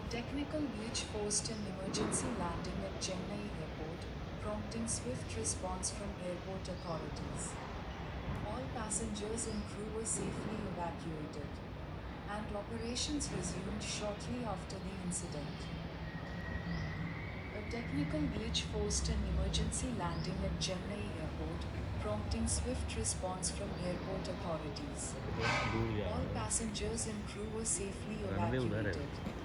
Technical glitch forced an emergency landing at Chennai Airport, prompting swift response from airport authorities. All passengers and crew were safely evacuated, and operations resumed shortly after the incident. A technical glitch forced an emergency landing at Chennai Airport, prompting swift response from airport authorities. दूर जा All रहा है। passengers and crew were safely runway उधर है। evacuated,